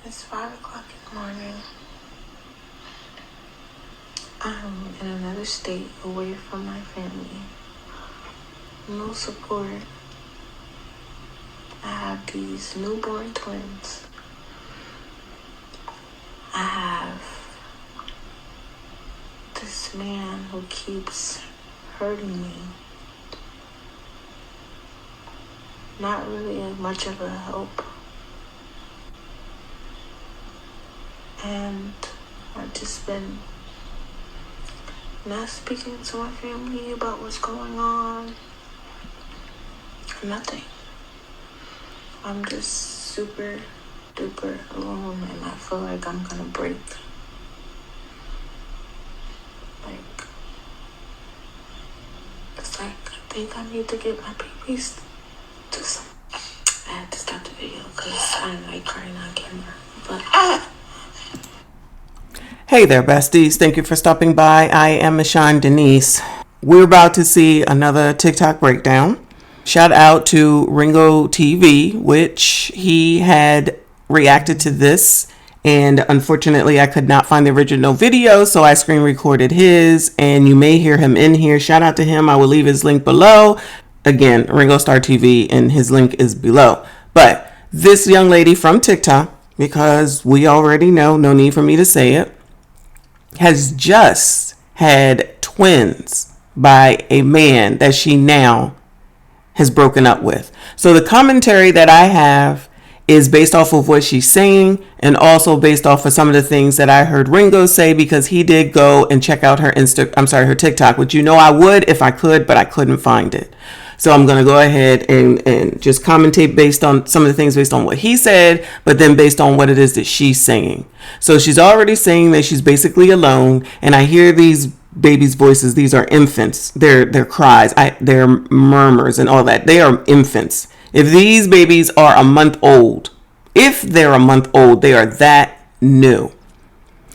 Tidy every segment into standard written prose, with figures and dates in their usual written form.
It's 5 o'clock in the morning. I'm in another state away from my family. No support. I have these newborn twins. I have this man who keeps hurting me. Not really much of a help. And I've just been not speaking to my family about what's going on. Nothing. I'm just super duper alone, and I feel like I'm gonna break. It's like I think I need to get my babies to some. I had to stop the video because I'm like crying on camera. But Hey there, besties. Thank you for stopping by. I am MICHONDENYSE. We're about to see another TikTok breakdown. Shout out to Ringo TV, which he had reacted to this. And unfortunately, I could not find the original video, so I screen recorded his. And you may hear him in here. Shout out to him. I will leave his link below. Again, Ringo Star TV, and his link is below. But this young lady from TikTok, because we already know, no need for me to say it, has just had twins by a man that she now has broken up with. So the commentary that I have is based off of what she's saying, and also based off of some of the things that I heard Ringo say, because he did go and check out her her TikTok, which I would if I could, but I couldn't find it. So I'm going to go ahead and just commentate based on some of the things based on what he said, but then based on what it is that she's saying. So she's already saying that she's basically alone. And I hear these babies' voices. These are infants. Their cries, their murmurs and all that. They are infants. If these babies are a month old, they are that new.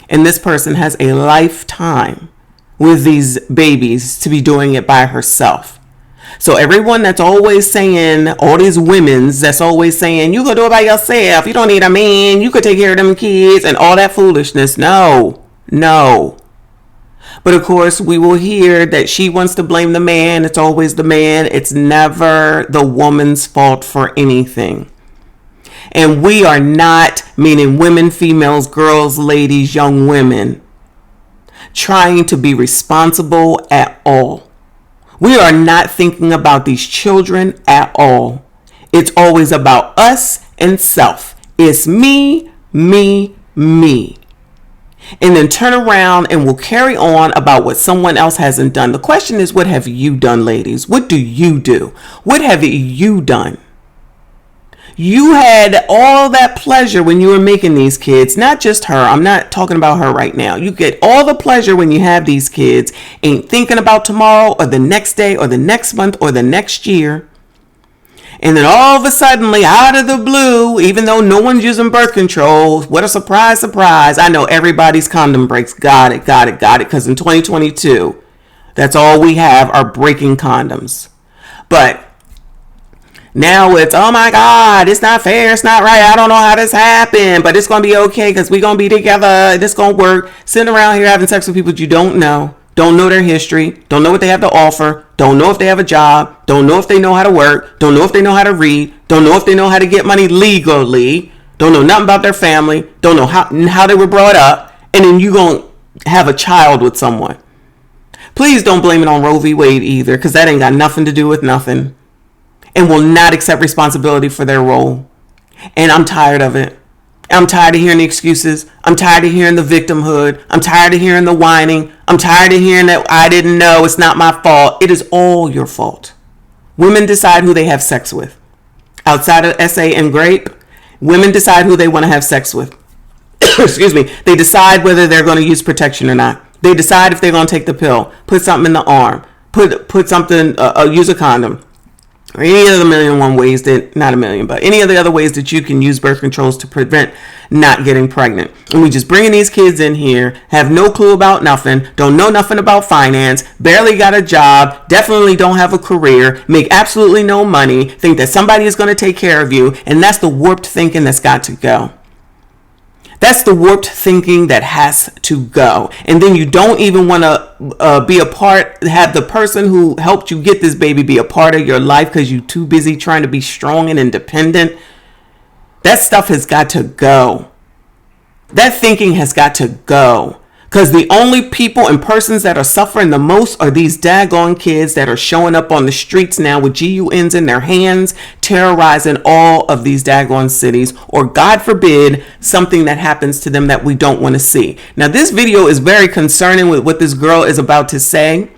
And this person has a lifetime with these babies to be doing it by herself. So everyone that's always saying, all these women's that's always saying, you go do it by yourself, you don't need a man, you could take care of them kids and all that foolishness. No. But of course, we will hear that she wants to blame the man. It's always the man. It's never the woman's fault for anything. And we are not, meaning women, females, girls, ladies, young women, trying to be responsible at all. We are not thinking about these children at all. It's always about us and self. It's me. And then turn around and we'll carry on about what someone else hasn't done. The question is, what have you done, ladies? What do you do? What have you done? You had all that pleasure when you were making these kids, not just her. I'm not talking about her right now. You get all the pleasure when you have these kids, ain't thinking about tomorrow or the next day or the next month or the next year. And then all of a sudden, out of the blue, even though no one's using birth control, what a surprise. I know everybody's condom breaks. Got it. Because in 2022, that's all we have are breaking condoms. But now it's, oh my God, it's not fair, it's not right, I don't know how this happened, but it's going to be okay because we're going to be together, this going to work. Sitting around here having sex with people you don't know their history, don't know what they have to offer, don't know if they have a job, don't know if they know how to work, don't know if they know how to read, don't know if they know how to get money legally, don't know nothing about their family, don't know how they were brought up, and then you going to have a child with someone. Please don't blame it on Roe v. Wade either, because that ain't got nothing to do with nothing. And will not accept responsibility for their role. And I'm tired of it. I'm tired of hearing the excuses. I'm tired of hearing the victimhood. I'm tired of hearing the whining. I'm tired of hearing that I didn't know, it's not my fault. It is all your fault. Women decide who they have sex with. Outside of SA and Grape, women decide who they want to have sex with. Excuse me. They decide whether they're going to use protection or not. They decide if they're going to take the pill, put something in the arm, put something, use a condom. or any of the million and one ways that, not a million, but any of the other ways that you can use birth controls to prevent not getting pregnant. And we just bringing these kids in here, have no clue about nothing, don't know nothing about finance, barely got a job, definitely don't have a career, make absolutely no money, think that somebody is going to take care of you. And that's the warped thinking that's got to go. That's the warped thinking that has to go. And then you don't even want to be a part, have the person who helped you get this baby be a part of your life because you're too busy trying to be strong and independent. That stuff has got to go. That thinking has got to go. Because the only people and persons that are suffering the most are these daggone kids that are showing up on the streets now with GUNs in their hands, terrorizing all of these daggone cities, or God forbid, something that happens to them that we don't want to see. Now, this video is very concerning with what this girl is about to say.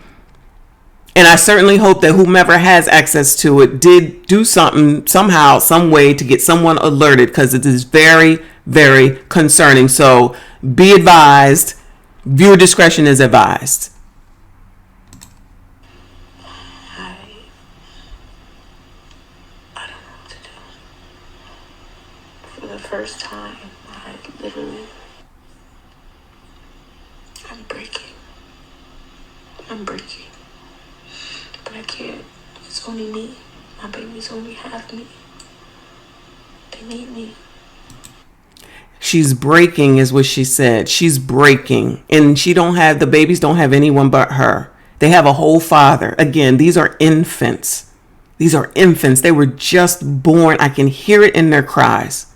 And I certainly hope that whomever has access to it did do something, somehow, some way to get someone alerted, because it is very, very concerning. So be advised. Viewer discretion is advised. I don't know what to do. For the first time, I'm breaking. But I can't. It's only me. My babies only have me. They need me. She's breaking is what she said. She's breaking. And the babies don't have anyone but her. They have a whole father. Again, these are infants. These are infants. They were just born. I can hear it in their cries.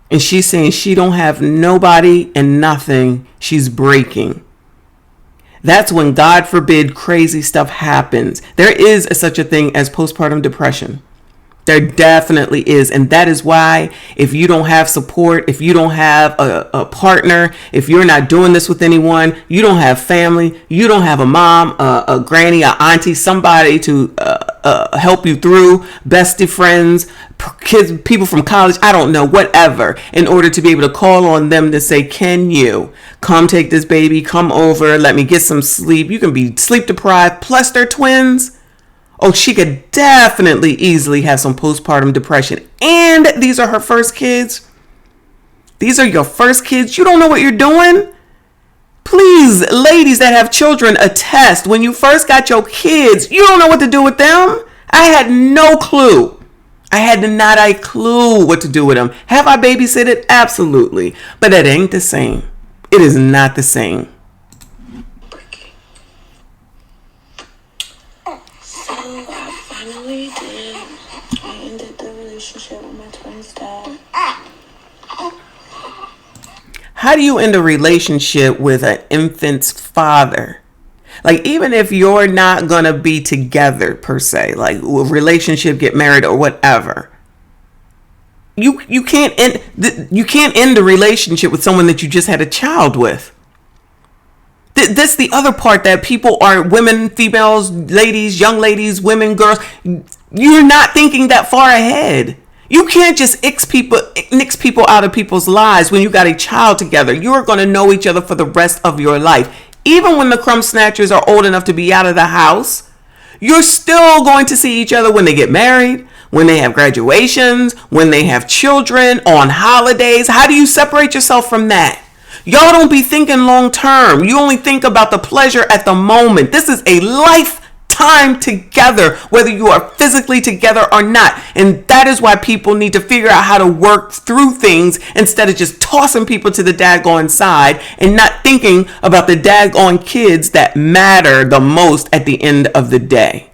And she's saying she don't have nobody and nothing. She's breaking. That's when, God forbid, crazy stuff happens. There is such a thing as postpartum depression. There definitely is. And that is why, if you don't have support, if you don't have a partner, if you're not doing this with anyone, you don't have family, you don't have a mom, a granny, a auntie, somebody to help you through, bestie friends, kids, people from college, I don't know, whatever, in order to be able to call on them to say, can you come take this baby, come over, let me get some sleep. You can be sleep deprived, plus they're twins. Oh, she could definitely easily have some postpartum depression. And these are her first kids. These are your first kids. You don't know what you're doing? Please, ladies that have children, attest. When you first got your kids, you don't know what to do with them. I had no clue. I had not a clue what to do with them. Have I babysitted? Absolutely. But it ain't the same. It is not the same. I ended the relationship with my twins' dad. How do you end a relationship with an infant's father? Like, even if you're not going to be together per se, like a relationship, get married or whatever, you can't end the relationship with someone that you just had a child with. That's the other part that people are, women, females, ladies, young ladies, women, girls, you're not thinking that far ahead. You can't just nix people out of people's lives when you got a child together. You're going to know each other for the rest of your life. Even when the crumb snatchers are old enough to be out of the house, you're still going to see each other when they get married, when they have graduations, when they have children, on holidays. How do you separate yourself from that? Y'all don't be thinking long term. You only think about the pleasure at the moment. This is a lifetime together, whether you are physically together or not. And that is why people need to figure out how to work through things instead of just tossing people to the daggone side and not thinking about the daggone kids that matter the most at the end of the day.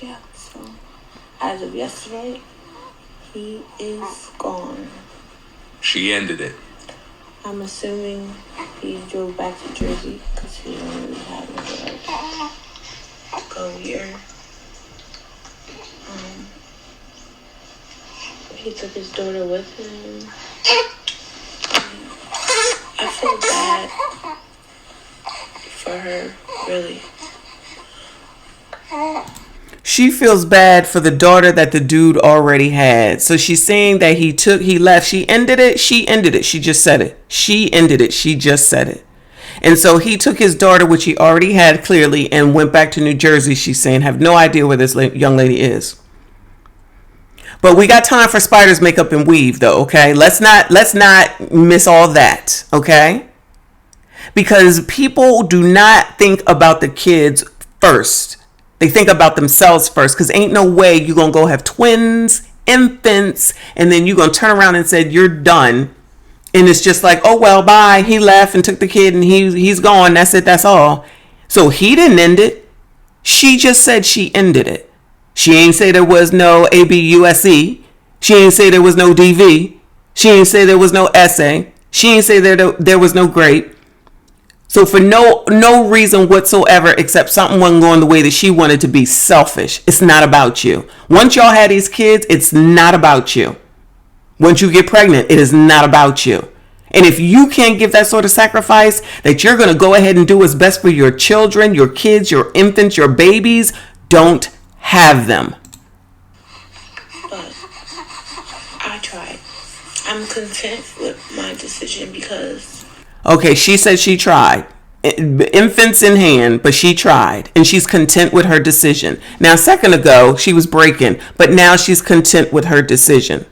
Yeah, so as of yesterday, he is gone. She ended it. I'm assuming he drove back to Jersey because he didn't really have nowhere to go here. He took his daughter with him. I feel bad for her, really. She feels bad for the daughter that the dude already had. So she's saying that he left. She ended it. She just said it. She ended it. She just said it. And so he took his daughter, which he already had clearly, and went back to New Jersey, she's saying. Have no idea where this young lady is. But we got time for spiders, makeup, and weave, though, okay? Let's not miss all that, okay? Because people do not think about the kids first. They think about themselves first, because ain't no way you're going to go have twins, infants, and then you're going to turn around and say you're done. And it's just like, oh, well, bye. He left and took the kid and he's gone. That's it. That's all. So he didn't end it. She just said she ended it. She ain't say there was no ABUSE. She ain't say there was no DV. She ain't say there was no essay. She ain't say there was no grape. So for no reason whatsoever except something wasn't going the way that she wanted to be, selfish. It's not about you. Once y'all had these kids, it's not about you. Once you get pregnant, it is not about you. And if you can't give that sort of sacrifice, that you're going to go ahead and do what's best for your children, your kids, your infants, your babies, don't have them. But I tried. I'm content with my decision because... Okay, she said she tried. Infants in hand, but she tried. And she's content with her decision. Now, a second ago, she was breaking, but now she's content with her decision.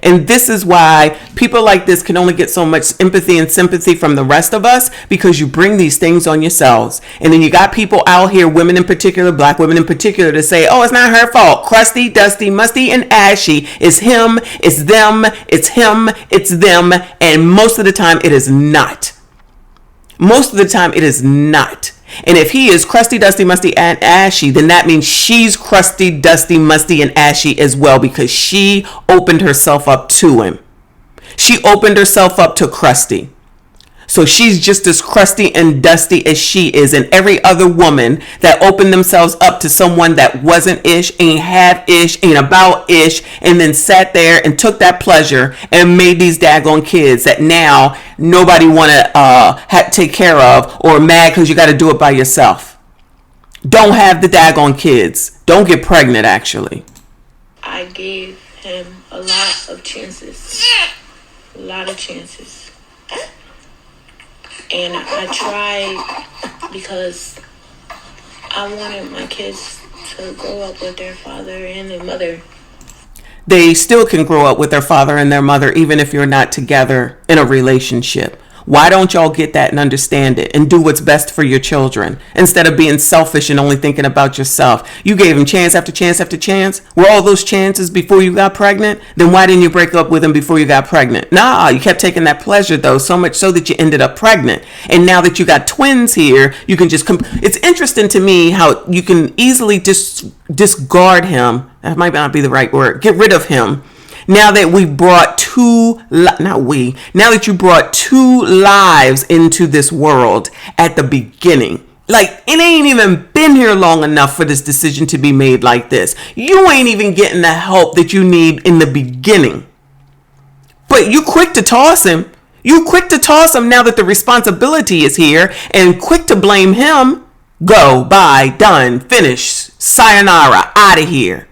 And this is why people like this can only get so much empathy and sympathy from the rest of us, because you bring these things on yourselves. And then you got people out here, women in particular, black women in particular, to say, oh, it's not her fault. Crusty, dusty, musty, and ashy. It's him, it's them, it's him, it's them. And most of the time it is not. Most of the time it is not. And if he is crusty, dusty, musty, and ashy, then that means she's crusty, dusty, musty, and ashy as well, because she opened herself up to him. She opened herself up to crusty. So she's just as crusty and dusty as she is. And every other woman that opened themselves up to someone that wasn't ish, ain't have ish, ain't about ish, and then sat there and took that pleasure and made these daggone kids that now nobody want to take care of, or mad because you got to do it by yourself. Don't have the daggone kids. Don't get pregnant, actually. I gave him a lot of chances. A lot of chances. And I tried because I wanted my kids to grow up with their father and their mother. They still can grow up with their father and their mother, even if you're not together in a relationship. Why don't y'all get that and understand it and do what's best for your children instead of being selfish and only thinking about yourself? You gave him chance after chance after chance. Were all those chances before you got pregnant? Then why didn't you break up with him before you got pregnant? Nah, you kept taking that pleasure, though, so much so that you ended up pregnant. And now that you got twins here, you can just it's interesting to me how you can easily discard him. That might not be the right word. Get rid of him. Now that we brought now that you brought two lives into this world at the beginning. Like, it ain't even been here long enough for this decision to be made like this. You ain't even getting the help that you need in the beginning. But you quick to toss him. You quick to toss him now that the responsibility is here, and quick to blame him. Go, bye, done, finish, sayonara, out of here.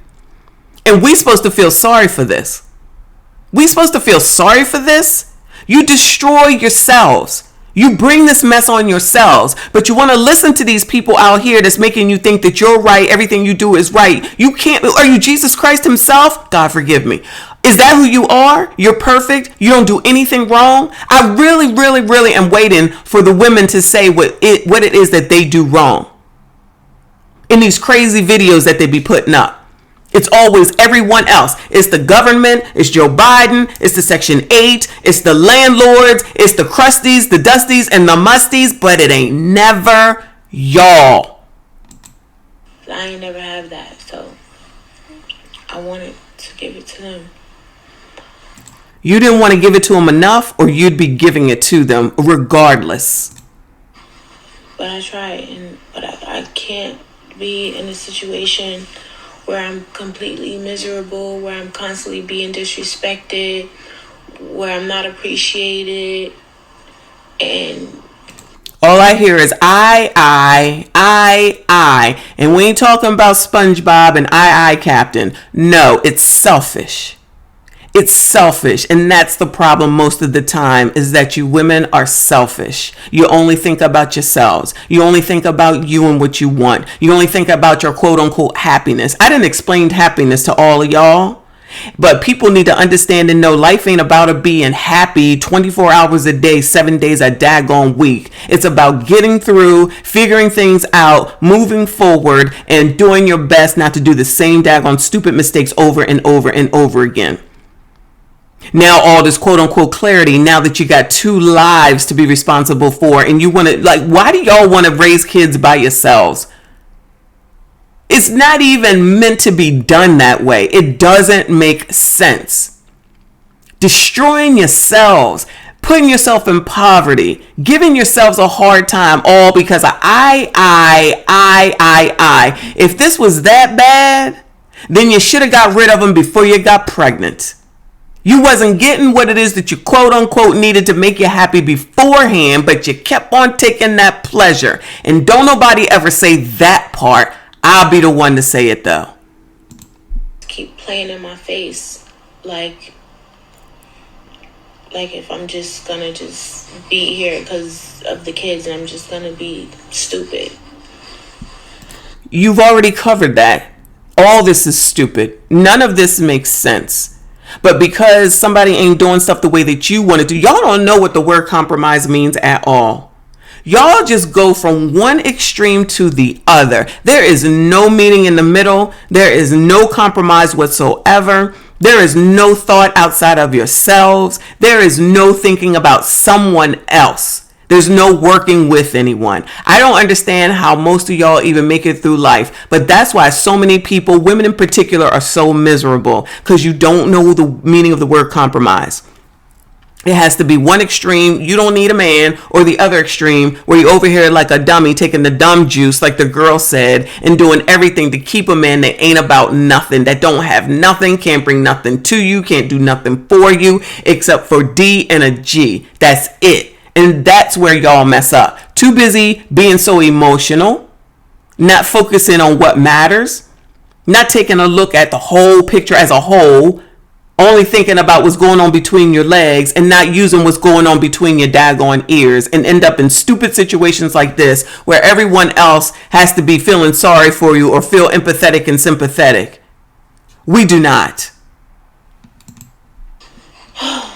And we supposed to feel sorry for this. We supposed to feel sorry for this? You destroy yourselves. You bring this mess on yourselves. But you want to listen to these people out here that's making you think that you're right. Everything you do is right. You can't. Are you Jesus Christ himself? God forgive me. Is that who you are? You're perfect. You don't do anything wrong. I really, really, really am waiting for the women to say what it is that they do wrong in these crazy videos that they be putting up. It's always everyone else. It's the government. It's Joe Biden. It's the Section 8. It's the landlords. It's the crusties, the dusties, and the musties. But it ain't never y'all. I ain't never have that. So I wanted to give it to them. You didn't want to give it to them enough, or you'd be giving it to them regardless. But I tried. But I can't be in a situation where I'm completely miserable, where I'm constantly being disrespected, where I'm not appreciated, and all I hear is I, and we ain't talking about SpongeBob and I, Captain. No, it's selfish. It's selfish, and that's the problem most of the time, is that you women are selfish. You only think about yourselves. You only think about you and what you want. You only think about your quote unquote happiness. I didn't explain happiness to all of y'all, but people need to understand and know life ain't about being happy 24 hours a day, 7 days a daggone week. It's about getting through, figuring things out, moving forward, and doing your best not to do the same daggone stupid mistakes over and over and over again. Now all this quote unquote clarity, now that you got 2 lives to be responsible for, and you want to, like, why do y'all want to raise kids by yourselves? It's not even meant to be done that way. It doesn't make sense. Destroying yourselves, putting yourself in poverty, giving yourselves a hard time, all because of I. If this was that bad, then you should have got rid of them before you got pregnant. You wasn't getting what it is that you quote unquote needed to make you happy beforehand, but you kept on taking that pleasure. And don't nobody ever say that part. I'll be the one to say it though. Keep playing in my face. Like if I'm just gonna just be here because of the kids and I'm just gonna be stupid. You've already covered that. All this is stupid. None of this makes sense. But because somebody ain't doing stuff the way that you want to do, y'all don't know what the word compromise means at all. Y'all just go from one extreme to the other. There is no meeting in the middle. There is no compromise whatsoever. There is no thought outside of yourselves. There is no thinking about someone else. There's no working with anyone. I don't understand how most of y'all even make it through life, but that's why so many people, women in particular, are so miserable, because you don't know the meaning of the word compromise. It has to be one extreme, you don't need a man, or the other extreme, where you over here like a dummy taking the dumb juice, like the girl said, and doing everything to keep a man that ain't about nothing, that don't have nothing, can't bring nothing to you, can't do nothing for you, except for D and a G. That's it. And that's where y'all mess up. Too busy being so emotional, not focusing on what matters, not taking a look at the whole picture as a whole, only thinking about what's going on between your legs and not using what's going on between your daggone ears, and end up in stupid situations like this where everyone else has to be feeling sorry for you or feel empathetic and sympathetic. We do not.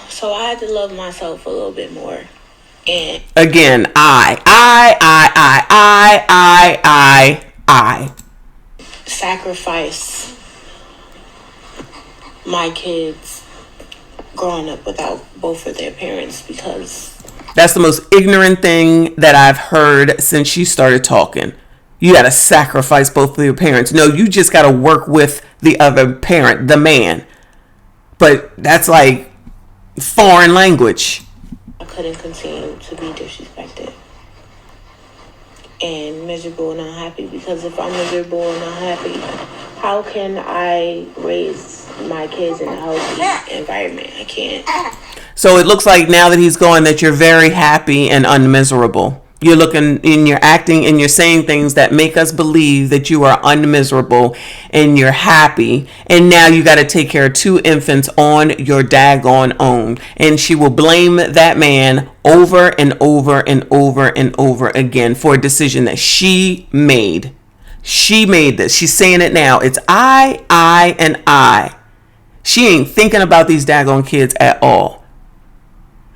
So I had to love myself a little bit more. And again, I sacrifice my kids growing up without both of their parents, because that's the most ignorant thing that I've heard since she started talking. You got to sacrifice both of your parents. No, you just got to work with the other parent, the man. But that's like foreign language. I couldn't continue to be disrespected and miserable and unhappy, because if I'm miserable and unhappy, how can I raise my kids in a healthy environment? I can't. So it looks like now that he's gone that you're very happy and unmiserable. You're looking and you're acting and you're saying things that make us believe that you are unmiserable and you're happy. And now you got to take care of 2 infants on your daggone own. And she will blame that man over and over and over and over again for a decision that she made. She made this. She's saying it now. It's I, and I. She ain't thinking about these daggone kids at all.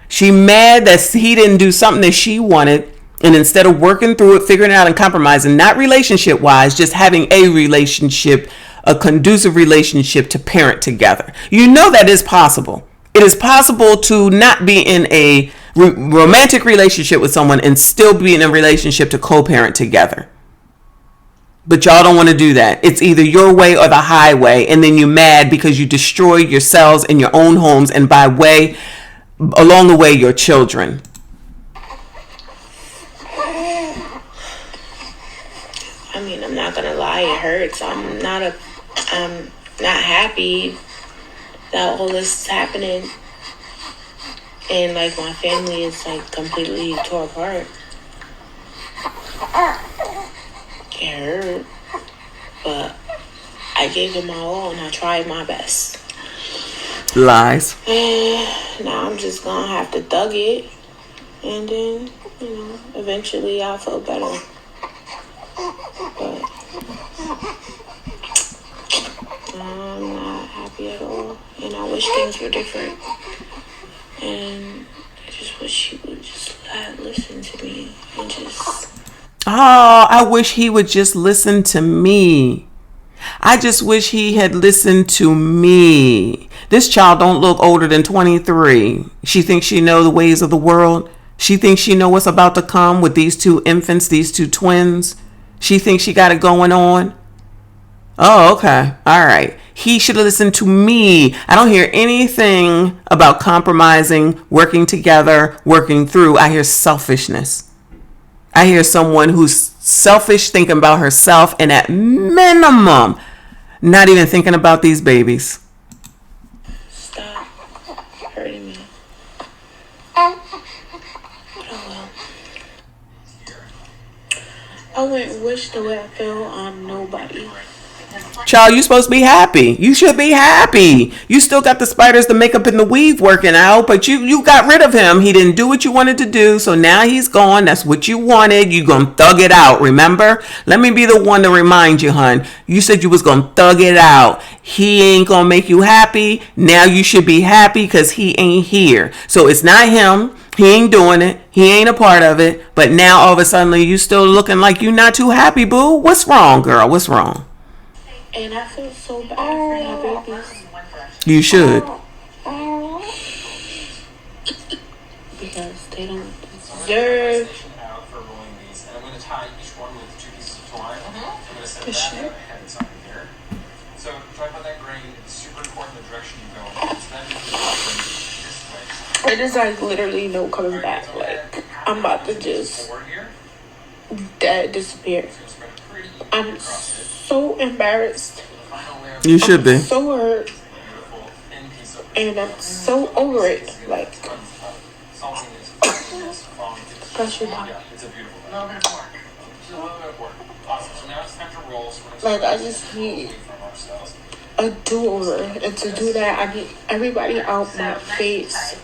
She mad that he didn't do something that she wanted. And instead of working through it, figuring it out and compromising, not relationship wise, just having a relationship, a conducive relationship to parent together. You know that is possible. It is possible to not be in a romantic relationship with someone and still be in a relationship to co-parent together. But y'all don't want to do that. It's either your way or the highway. And then you're mad because you destroy yourselves and your own homes, and along the way, your children. I mean, I'm not gonna lie, it hurts. I'm not happy that all this is happening, and like my family is like completely tore apart. It hurt, but I gave it my all and I tried my best. Lies. And now I'm just gonna have to thug it, and then, eventually I'll feel better. But I'm not happy at all, and I wish things were different. And I just wish he would just listen to me and just. Oh, I wish he would just listen to me. I just wish he had listened to me. This child don't look older than 23. She thinks she know the ways of the world. She thinks she know what's about to come with these two infants, these two twins. She thinks she got it going on. Oh, okay. All right. He should have listened to me. I don't hear anything about compromising, working together, working through. I hear selfishness. I hear someone who's selfish, thinking about herself, and at minimum, not even thinking about these babies. Stop hurting me. Oh well. I wouldn't wish the way I feel on nobody. Child, you supposed to be happy. You should be happy. You still got the spiders, the makeup, and the weave working out, but you got rid of him. He didn't do what you wanted to do, so now he's gone. That's what you wanted. You gonna thug it out, remember? Let me be the one to remind you, hun. You said you was gonna thug it out. He ain't gonna make you happy. Now you should be happy because he ain't here. So it's not him. He ain't doing it. He ain't a part of it. But now all of a sudden you still looking like you not too happy, boo. What's wrong, girl? What's wrong? And I feel so bad for my babies. You should. Because they don't deserve the shit. So try about that grain. It's super important the direction you go. It is like literally no coming back. Like, I'm about to just disappear. I'm so embarrassed. You should be. I'm so hurt. And I'm so over it. Like, pressure down. Like, I just need a do-over. And to do that, I need everybody out my face.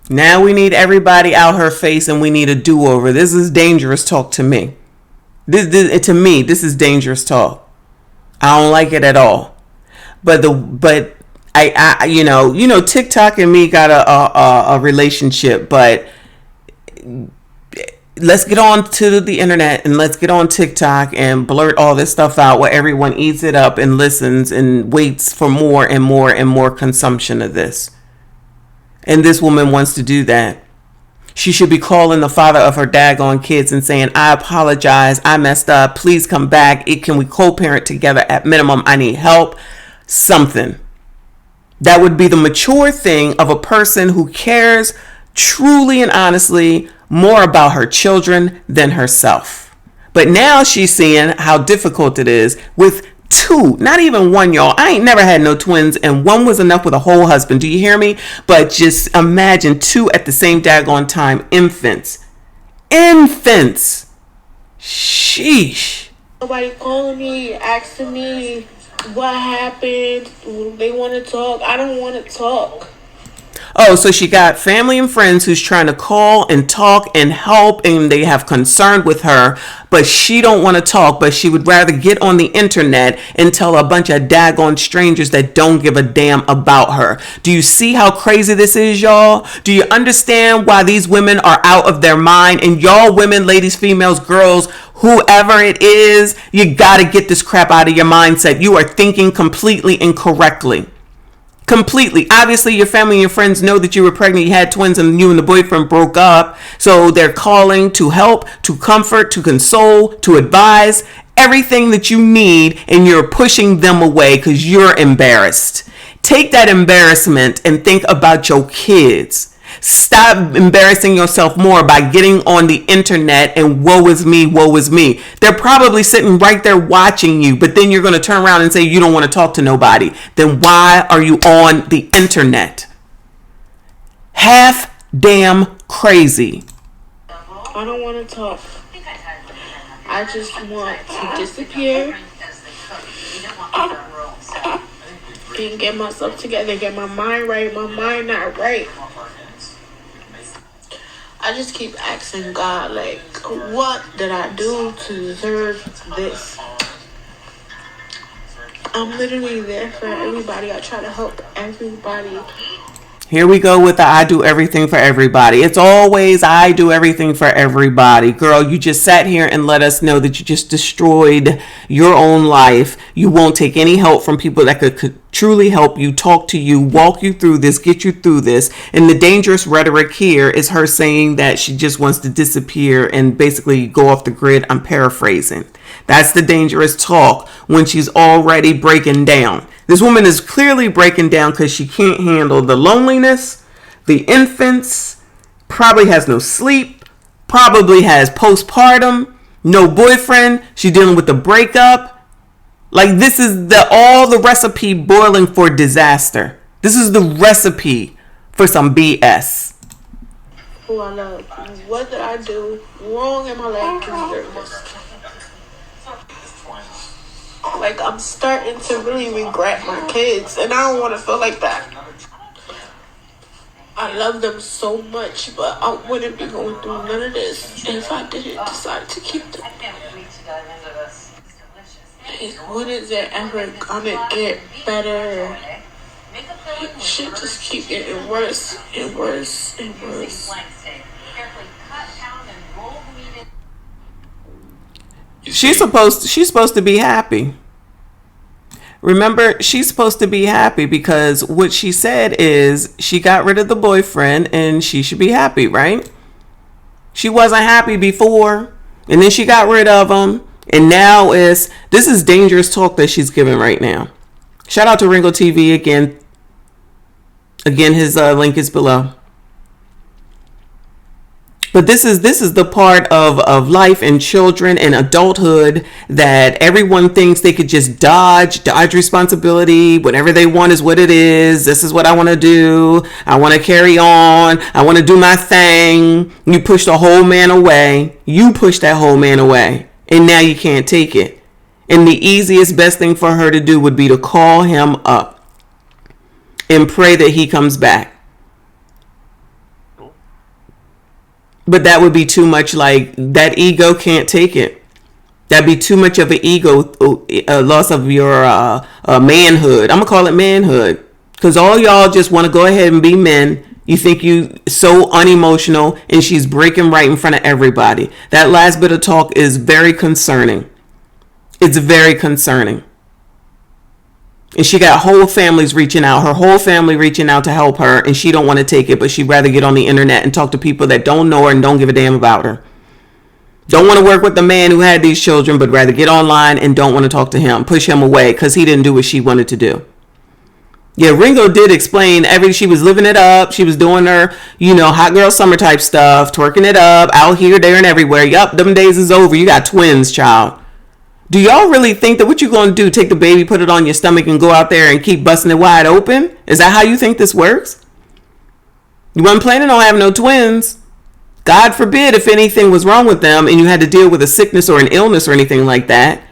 Now we need everybody out her face and we need a do-over. This is dangerous talk to me. To me, this is dangerous talk. I don't like it at all. But I TikTok and me got a relationship, but let's get on to the internet and let's get on TikTok and blurt all this stuff out where everyone eats it up and listens and waits for more and more and more consumption of this. And this woman wants to do that. She should be calling the father of her daggone kids and saying, I apologize. I messed up. Please come back. Can we co-parent together at minimum? I need help. Something. That would be the mature thing of a person who cares truly and honestly more about her children than herself. But now she's seeing how difficult it is with two, not even one, y'all. I ain't never had no twins, and one was enough with a whole husband. Do you hear me? But just imagine two at the same daggone time. Infants. Sheesh. Nobody calling me, asking me what happened. They want to talk. I don't want to talk. Oh, so she got family and friends who's trying to call and talk and help, and they have concern with her, but she don't want to talk, but she would rather get on the internet and tell a bunch of daggone strangers that don't give a damn about her. Do you see how crazy this is, y'all? Do you understand why these women are out of their mind? And y'all women, ladies, females, girls, whoever it is, you gotta get this crap out of your mindset. You are thinking completely incorrectly. Completely. Obviously, your family and your friends know that you were pregnant, you had twins, and you and the boyfriend broke up. So they're calling to help, to comfort, to console, to advise, everything that you need, and you're pushing them away because you're embarrassed. Take that embarrassment and think about your kids. Stop embarrassing yourself more by getting on the internet and woe is me, woe is me. They're probably sitting right there watching you, but then you're going to turn around and say you don't want to talk to nobody. Then why are you on the internet? Half damn crazy. I don't want to talk. I just want to disappear thinking, get myself together, get my mind right, my mind not right. I just keep asking God, like, what did I do to deserve this? I'm literally there for everybody. I try to help everybody. Here we go with the I do everything for everybody. It's always I do everything for everybody. Girl, you just sat here and let us know that you just destroyed your own life. You won't take any help from people that could truly help you, talk to you, walk you through this, get you through this. And the dangerous rhetoric here is her saying that she just wants to disappear and basically go off the grid. I'm paraphrasing. That's the dangerous talk when she's already breaking down. This woman is clearly breaking down because she can't handle the loneliness, the infants, probably has no sleep, probably has postpartum, no boyfriend. She's dealing with the breakup. Like, this is all the recipe boiling for disaster. This is the recipe for some BS. Who I love. What did I do wrong in my life to deserve this? Like, I'm starting to really regret my kids, and I don't want to feel like that. I love them so much, but I wouldn't be going through none of this if I didn't decide to keep them. When is it ever gonna get better? It should just keep getting worse and worse and worse. She's supposed to be happy. Remember, she's supposed to be happy because what she said is she got rid of the boyfriend and she should be happy, right? She wasn't happy before, and then she got rid of him, and now this is dangerous talk that she's giving right now. Shout out to Ringo TV again. Again, his link is below. But this is the part of life and children and adulthood that everyone thinks they could just dodge responsibility. Whatever they want is what it is. This is what I want to do. I want to carry on. I want to do my thing. You push the whole man away. You push that whole man away. And now you can't take it. And the easiest, best thing for her to do would be to call him up and pray that he comes back. But that would be too much. Like, that ego can't take it. That'd be too much of an ego loss of your manhood. I'm going to call it manhood. Because all y'all just want to go ahead and be men. You think you so unemotional, and she's breaking right in front of everybody. That last bit of talk is very concerning. It's very concerning. And she got whole families reaching out, her whole family reaching out to help her, and she don't want to take it, but she'd rather get on the internet and talk to people that don't know her and don't give a damn about her. Don't want to work with the man who had these children, but rather get online and don't want to talk to him, push him away because he didn't do what she wanted to do. Yeah, Ringo did explain she was living it up. She was doing her, hot girl summer type stuff, twerking it up, out here, there, and everywhere. Yup, them days is over. You got twins, child. Do y'all really think that what you're going to do, take the baby, put it on your stomach, and go out there and keep busting it wide open? Is that how you think this works? You weren't planning on having no twins. God forbid if anything was wrong with them and you had to deal with a sickness or an illness or anything like that.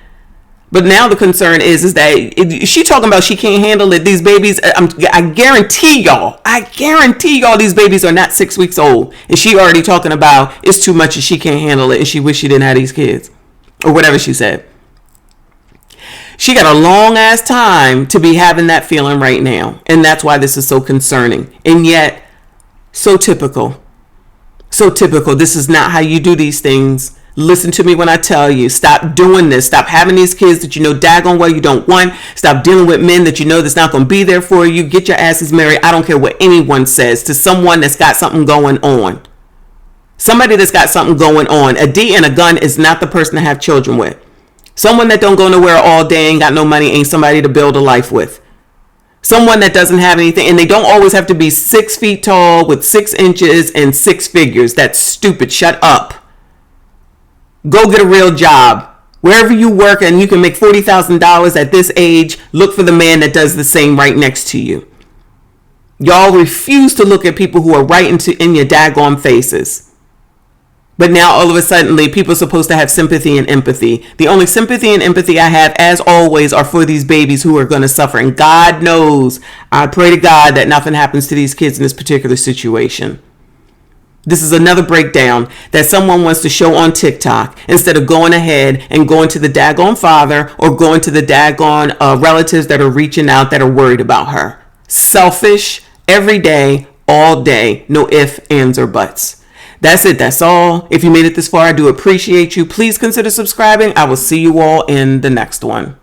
But now the concern is that she talking about she can't handle it. These babies, I guarantee y'all these babies are not 6 weeks old. And she already talking about it's too much and she can't handle it and she wish she didn't have these kids. Or whatever she said. She got a long ass time to be having that feeling right now. And that's why this is so concerning. And yet, so typical. So typical. This is not how you do these things. Listen to me when I tell you. Stop doing this. Stop having these kids that you know daggone well you don't want. Stop dealing with men that you know that's not going to be there for you. Get your asses married. I don't care what anyone says. To someone that's got something going on. Somebody that's got something going on. A D and a gun is not the person to have children with. Someone that don't go nowhere all day, ain't got no money, ain't somebody to build a life with. Someone that doesn't have anything, and they don't always have to be 6 feet tall with 6 inches and 6 figures. That's stupid. Shut up. Go get a real job. Wherever you work and you can make $40,000 at this age, look for the man that does the same right next to you. Y'all refuse to look at people who are right in your daggone faces. But now all of a sudden, people are supposed to have sympathy and empathy. The only sympathy and empathy I have, as always, are for these babies who are going to suffer. And God knows, I pray to God that nothing happens to these kids in this particular situation. This is another breakdown that someone wants to show on TikTok instead of going ahead and going to the daggone father or going to the daggone relatives that are reaching out that are worried about her. Selfish, every day, all day, no ifs, ands, or buts. That's it. That's all. If you made it this far, I do appreciate you. Please consider subscribing. I will see you all in the next one.